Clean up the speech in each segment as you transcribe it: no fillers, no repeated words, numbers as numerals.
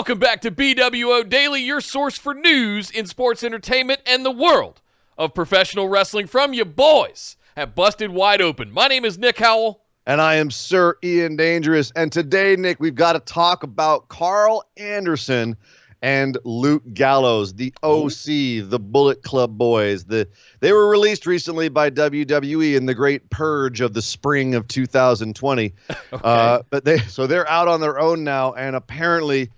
Welcome back to BWO Daily, your source for news in sports entertainment and the world of professional wrestling from you boys at Busted Wide Open. My name is Nick Howell. And I am Sir Ian Dangerous. And today, Nick, we've got to talk about Carl Anderson and Luke Gallows, the OC, the Bullet Club boys. They were released recently by WWE in the Great Purge of the spring of 2020. Okay. But they're out on their own now, and apparently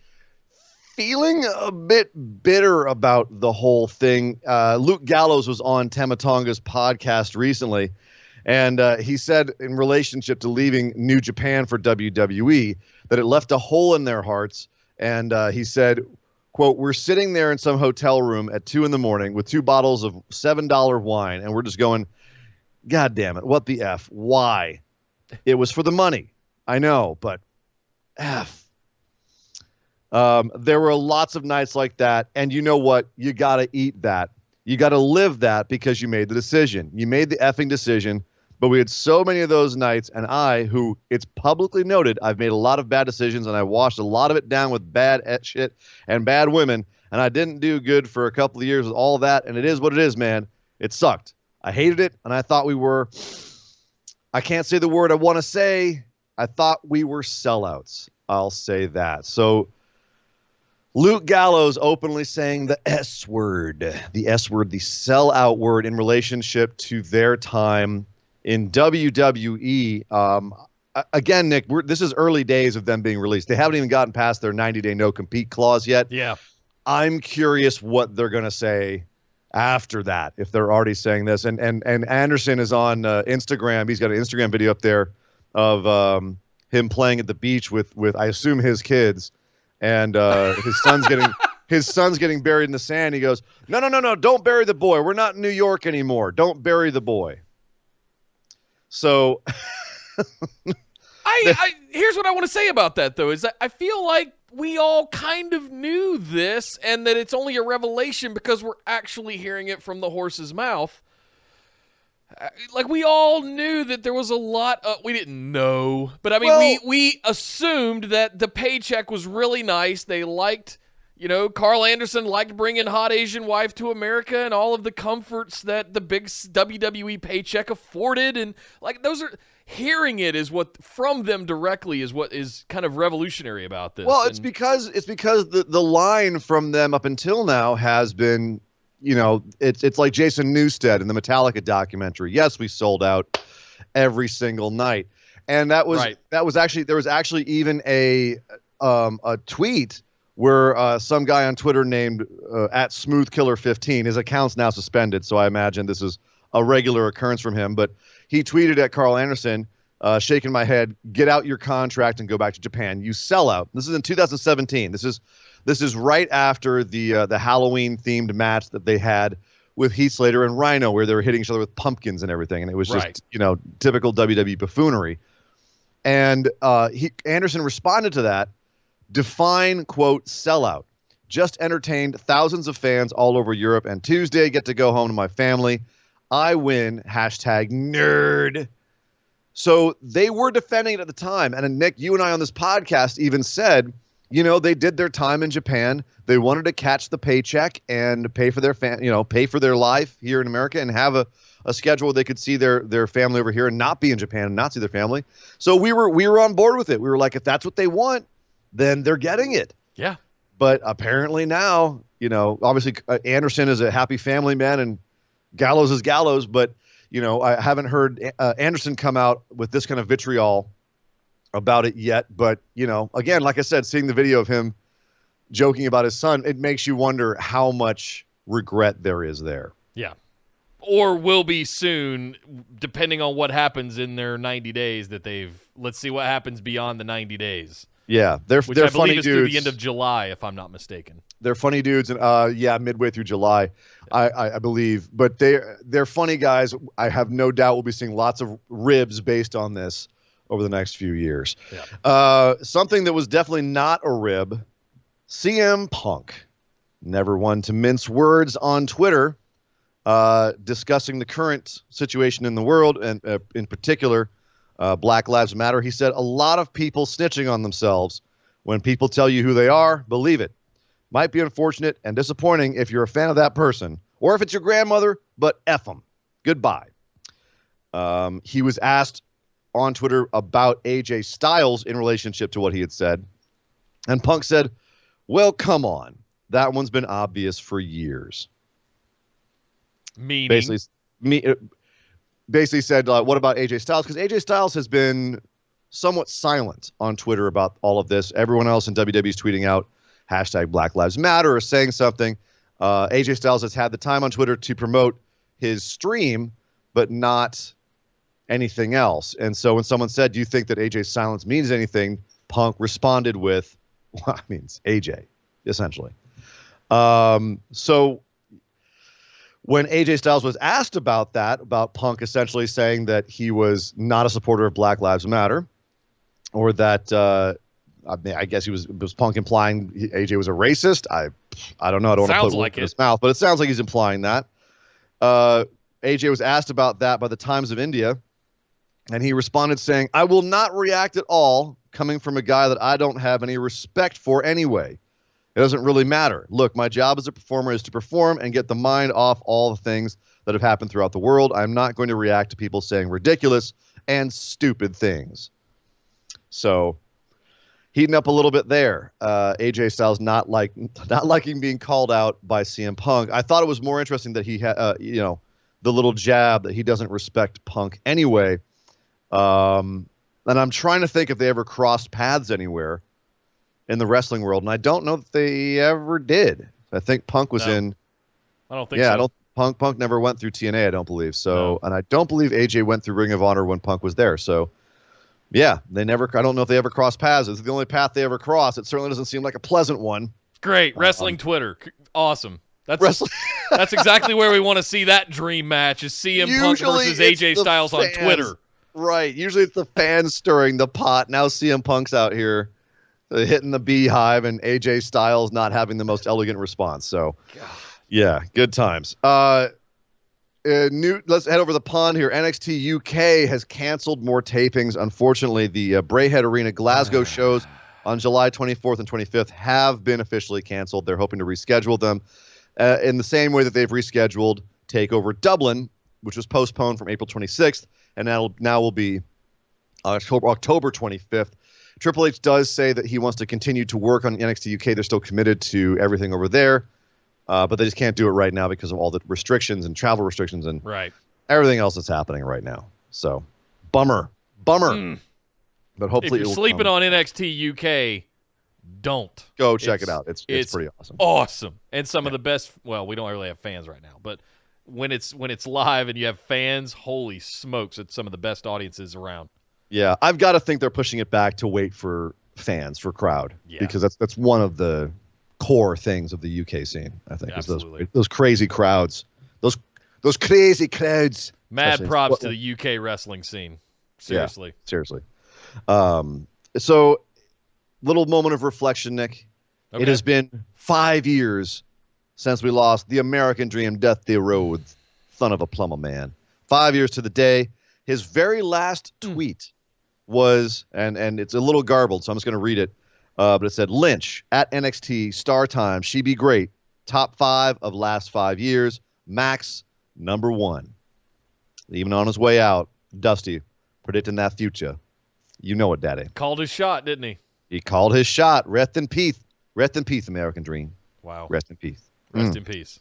feeling a bit bitter about the whole thing. Luke Gallows was on Tama Tonga's podcast recently, and he said in relationship to leaving New Japan for WWE that it left a hole in their hearts. And he said, quote, "We're sitting there in some hotel room at 2 a.m. with 2 bottles of $7 wine, and we're just going, God damn it, what the F? Why? It was for the money. I know, but F." There were lots of nights like that, and you know what? You got to eat that. You got to live that because you made the decision. You made the effing decision, but we had so many of those nights, and who it's publicly noted, I've made a lot of bad decisions, and I washed a lot of it down with bad shit and bad women, and I didn't do good for a couple of years with all of that, and it is what it is, man. It sucked. I hated it, and I thought I can't say the word I want to say. I thought we were sellouts. I'll say that. So Luke Gallows openly saying the S word, the sellout word in relationship to their time in WWE. Again, Nick, this is early days of them being released. They haven't even gotten past their 90-day no-compete clause yet. Yeah. I'm curious what they're going to say after that, if they're already saying this. And Anderson is on Instagram. He's got an Instagram video up there of him playing at the beach with I assume his kids. And his son's getting buried in the sand. He goes, no, don't bury the boy. We're not in New York anymore. Don't bury the boy. So here's what I want to say about that, though, is that I feel like we all kind of knew this and that it's only a revelation because we're actually hearing it from the horse's mouth. Like, we all knew that there was a lot of, we didn't know, but I mean, we assumed that the paycheck was really nice. They liked, Carl Anderson liked bringing hot Asian wife to America and all of the comforts that the big WWE paycheck afforded. And like, hearing it is what, from them directly, is what is kind of revolutionary about this. Well, it's because the line from them up until now has been, it's like Jason Newsted in the Metallica documentary. Yes, we sold out every single night. And that was right. There was actually even a tweet where some guy on Twitter named @SmoothKiller15, his account's now suspended, so I imagine this is a regular occurrence from him, but he tweeted at Carl Anderson, shaking my head, "Get out your contract and go back to Japan. You sell out." This is in 2017. This is right after the Halloween themed match that they had with Heath Slater and Rhino, where they were hitting each other with pumpkins and everything, and it was just typical WWE buffoonery. And Anderson responded to that. Define, quote, sellout. Just entertained thousands of fans all over Europe, and Tuesday get to go home to my family. I win. #nerd. So they were defending it at the time. And Nick, you and I on this podcast even said, they did their time in Japan. They wanted to catch the paycheck and pay for their pay for their life here in America and have a schedule where they could see their family over here and not be in Japan and not see their family. So we were on board with it. We were like, if that's what they want, then they're getting it. Yeah. But apparently now, obviously Anderson is a happy family man and Gallows is Gallows, but I haven't heard Anderson come out with this kind of vitriol about it yet. But, again, like I said, seeing the video of him joking about his son, it makes you wonder how much regret there is there. Yeah. Or will be soon, depending on what happens in their 90 days that let's see what happens beyond the 90 days. Yeah, they're I believe funny is dudes. through the end of July, if I'm not mistaken. They're funny dudes, and midway through July, I believe. But they're funny guys. I have no doubt we'll be seeing lots of ribs based on this over the next few years. Yeah. Something that was definitely not a rib, CM Punk. Never one to mince words on Twitter, discussing the current situation in the world, and in particular, Black Lives Matter. He said, a lot of people snitching on themselves When people tell you who they are, believe it. Might be unfortunate and disappointing if you're a fan of that person, or if it's your grandmother, but F them. Goodbye. He was asked on Twitter about AJ Styles in relationship to what he had said. And Punk said, well, come on. That one's been obvious for years. Meaning? Basically said, what about AJ Styles? Because AJ Styles has been somewhat silent on Twitter about all of this. Everyone else in WWE is tweeting out hashtag Black Lives Matter or saying something. AJ Styles has had the time on Twitter to promote his stream, but not anything else. And so when someone said, do you think that AJ's silence means anything? Punk responded with, well, I mean, it's AJ, essentially. So when AJ Styles was asked about that, about Punk essentially saying that he was not a supporter of Black Lives Matter, or that I guess was Punk implying AJ was a racist. I don't know. I don't want to put words in his mouth, but it sounds like he's implying that. AJ was asked about that by the Times of India, and he responded saying, I will not react at all, coming from a guy that I don't have any respect for anyway. It doesn't really matter. Look, my job as a performer is to perform and get the mind off all the things that have happened throughout the world. I'm not going to react to people saying ridiculous and stupid things. So, heating up a little bit there. AJ Styles not liking being called out by CM Punk. I thought it was more interesting that he had, the little jab that he doesn't respect Punk anyway. And I'm trying to think if they ever crossed paths anywhere in the wrestling world, and I don't know that they ever did. I think Punk was in. I don't think so. Yeah, Punk never went through TNA, I don't believe. So, and I don't believe AJ went through Ring of Honor when Punk was there. So, yeah, they never. I don't know if they ever crossed paths. It's the only path they ever crossed. It certainly doesn't seem like a pleasant one. Great wrestling Twitter, awesome. That's exactly where we want to see that dream match: is CM Punk versus AJ Styles on Twitter. Right. Usually it's the fans stirring the pot. Now CM Punk's out here hitting the beehive, and AJ Styles not having the most elegant response. So, yeah, good times. Let's head over the pond here. NXT UK has canceled more tapings. Unfortunately, the Braehead Arena Glasgow shows on July 24th and 25th have been officially canceled. They're hoping to reschedule them in the same way that they've rescheduled TakeOver Dublin, which was postponed from April 26th, and now will be October 25th. Triple H does say that he wants to continue to work on NXT UK. They're still committed to everything over there, but they just can't do it right now because of all the restrictions and travel restrictions and everything else that's happening right now. So, bummer. But hopefully, if you're sleeping on NXT UK, don't go check it out. It's pretty awesome. Awesome, and some of the best. Well, we don't really have fans right now, but when it's live and you have fans, holy smokes, it's some of the best audiences around. Yeah, I've got to think they're pushing it back to wait for fans, for crowd, because that's one of the core things of the UK scene. I think is those crazy crowds, those crazy crowds. Mad props to the UK wrestling scene. Seriously, yeah, seriously. So, little moment of reflection, Nick. Okay. It has been 5 years since we lost the American Dream, Dusty Rhodes, son of a plumber man. 5 years to the day. His very last tweet was, and it's a little garbled, so I'm just going to read it, but it said, Lynch, at NXT, star time, she be great, top 5 of last 5 years, Max, number 1. Even on his way out, Dusty, predicting that future. You know it, Daddy. Called his shot, didn't he? He called his shot. Rest in peace. Rest in peace, American Dream. Wow. Rest in peace. Rest in peace.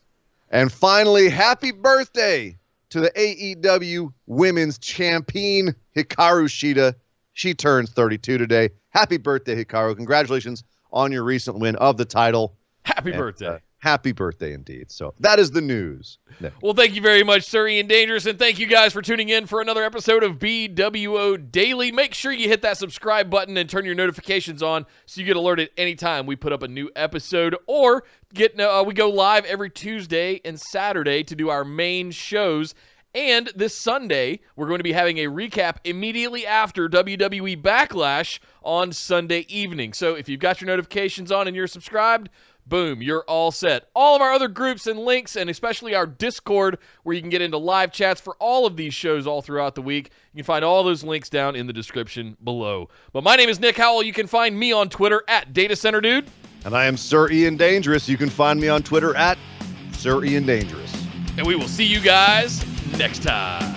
And finally, happy birthday to the AEW Women's Champion, Hikaru Shida. She turns 32 today. Happy birthday, Hikaru. Congratulations on your recent win of the title. Happy birthday. Happy birthday indeed. So that is the news. Nick. Well, thank you very much, Sir Ian Dangerous, and thank you guys for tuning in for another episode of BWO Daily. Make sure you hit that subscribe button and turn your notifications on so you get alerted anytime we put up a new episode, or we go live every Tuesday and Saturday to do our main shows. And this Sunday, we're going to be having a recap immediately after WWE Backlash on Sunday evening. So if you've got your notifications on and you're subscribed, Boom, you're all set. All of our other groups and links, and especially our Discord, where you can get into live chats for all of these shows all throughout the week. You can find all those links down in the description below. But my name is Nick Howell. You can find me on Twitter at DataCenterDude. And I am Sir Ian Dangerous. You can find me on Twitter at Sir Ian Dangerous. And we will see you guys next time.